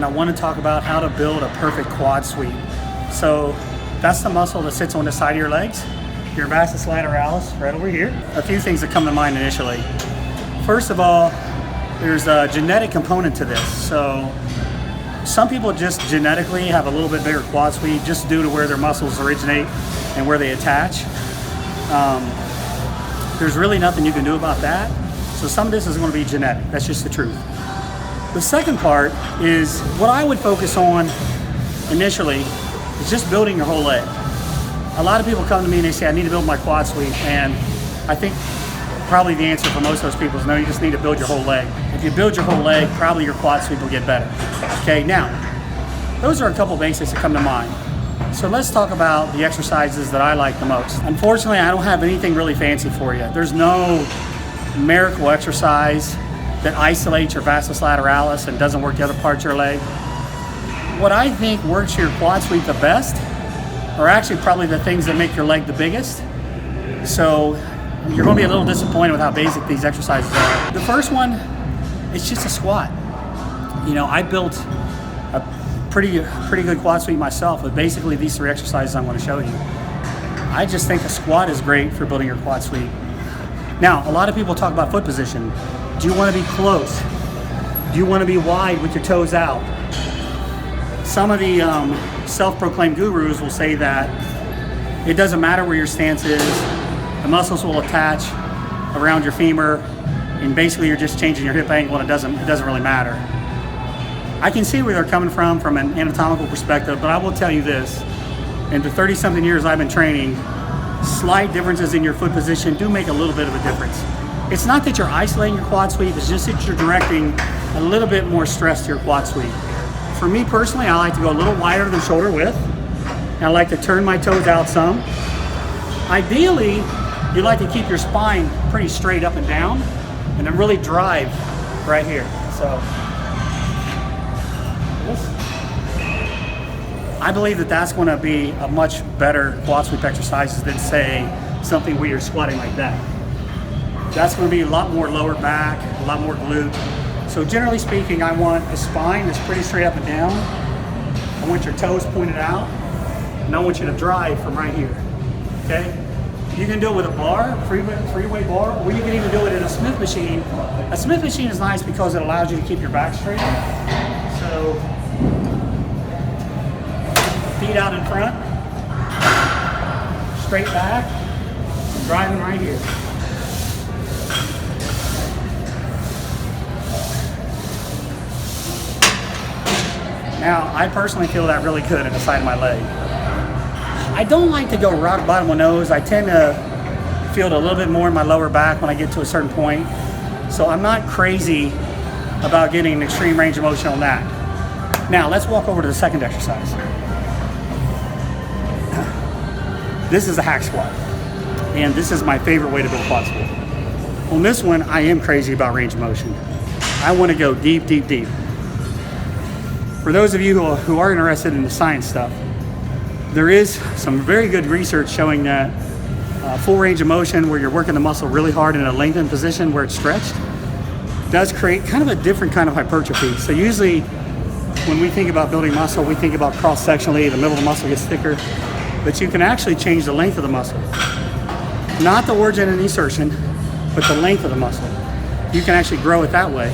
I want to talk about how to build a perfect quad sweep. So that's the muscle that sits on the side of your legs, your vastus lateralis right over here. A few things that come to mind initially. First of all, there's a genetic component to this. So some people just genetically have a little bit bigger quad sweep just due to where their muscles originate and where they attach. There's really nothing you can do about that. So some of this is going to be genetic. That's just the truth. The second part is what I would focus on initially is just building your whole leg. A lot of people come to me and they say, I need to build my quad sweep, and I think probably the answer for most of those people is no, you just need to build your whole leg. If you build your whole leg, probably your quad sweep will get better. Okay, now, those are a couple basics that come to mind. So let's talk about the exercises that I like the most. Unfortunately, I don't have anything really fancy for you. There's no miracle exercise that isolates your vastus lateralis and doesn't work the other parts of your leg. What I think works your quad sweep the best are actually probably the things that make your leg the biggest. So you're going to be a little disappointed with how basic these exercises are. The first one, it's just a squat. You know, I built a pretty good quad sweep myself with basically these three exercises I'm going to show you. I just think a squat is great for building your quad sweep. Now, a lot of people talk about foot position. Do you want to be close? Do you want to be wide with your toes out? Some of the self-proclaimed gurus will say that it doesn't matter where your stance is, the muscles will attach around your femur, and basically you're just changing your hip angle, and it doesn't really matter. I can see where they're coming from an anatomical perspective, but I will tell you this, in the 30-something years I've been training, slight differences in your foot position do make a little bit of a difference. It's not that you're isolating your quad sweep, it's just that you're directing a little bit more stress to your quad sweep. For me personally, I like to go a little wider than shoulder width, and I like to turn my toes out some. Ideally, you like to keep your spine pretty straight up and down, and then really drive right here. So, I believe that that's going to be a much better quad sweep exercise than, say, something where you're squatting like that. That's going to be a lot more lower back, a lot more glute. So generally speaking, I want a spine that's pretty straight up and down. I want your toes pointed out, and I want you to drive from right here, okay? You can do it with a bar, three-way bar, or you can even do it in a Smith machine. A Smith machine is nice because it allows you to keep your back straight. So, feet out in front, straight back, driving right here. Now, I personally feel that really good in the side of my leg. I don't like to go rock bottom with nose. I tend to feel it a little bit more in my lower back when I get to a certain point. So I'm not crazy about getting an extreme range of motion on that. Now, let's walk over to the second exercise. This is a hack squat. And this is my favorite way to build quad sweep. On this one, I am crazy about range of motion. I want to go deep, deep, deep. For those of you who are interested in the science stuff, there is some very good research showing that full range of motion, where you're working the muscle really hard in a lengthened position where it's stretched, does create kind of a different kind of hypertrophy. So usually when we think about building muscle, we think about cross-sectionally, the middle of the muscle gets thicker, but you can actually change the length of the muscle. Not the origin and insertion, but the length of the muscle. You can actually grow it that way.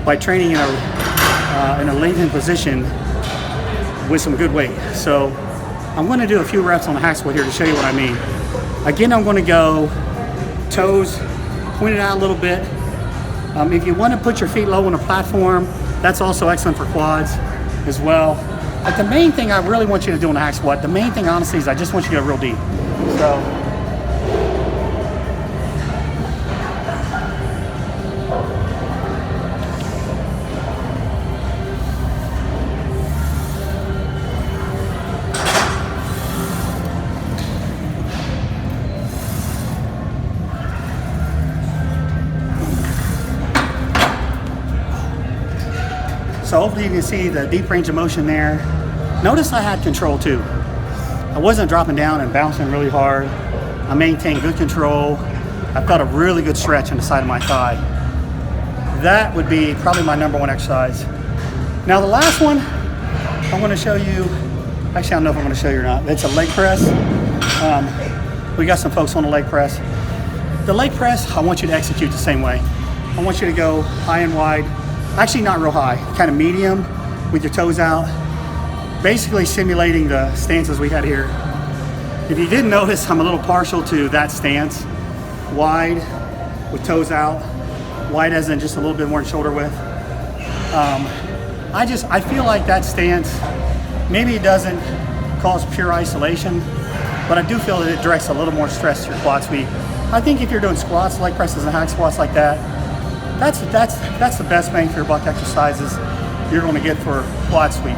By training in a lengthened position with some good weight. So I'm going to do a few reps on the hack squat here to show you what I mean. Again, I'm going to go toes pointed out a little bit. If you want to put your feet low on a platform, that's also excellent for quads as well. But the main thing I really want you to do on the hack squat, the main thing honestly is I just want you to go real deep. So. So hopefully you can see the deep range of motion there. Notice I had control too. I wasn't dropping down and bouncing really hard. I maintained good control. I felt a really good stretch on the side of my thigh. that would be probably my number one exercise. Now the last one I'm going to show you, actually I don't know if I'm going to show you or not. It's a leg press. We got some folks on the leg press. The leg press, I want you to execute the same way. I want you to go high and wide, actually not real high, kind of medium with your toes out, basically simulating the stances we had here. If you didn't notice, I'm a little partial to that stance. Wide with toes out, wide as in just a little bit more shoulder width. I feel like that stance, maybe it doesn't cause pure isolation, but I do feel that it directs a little more stress to your quad sweep. I think if you're doing squats, leg presses, and hack squats like that, that's the best bang for your buck exercises you're going to get for quad sweep.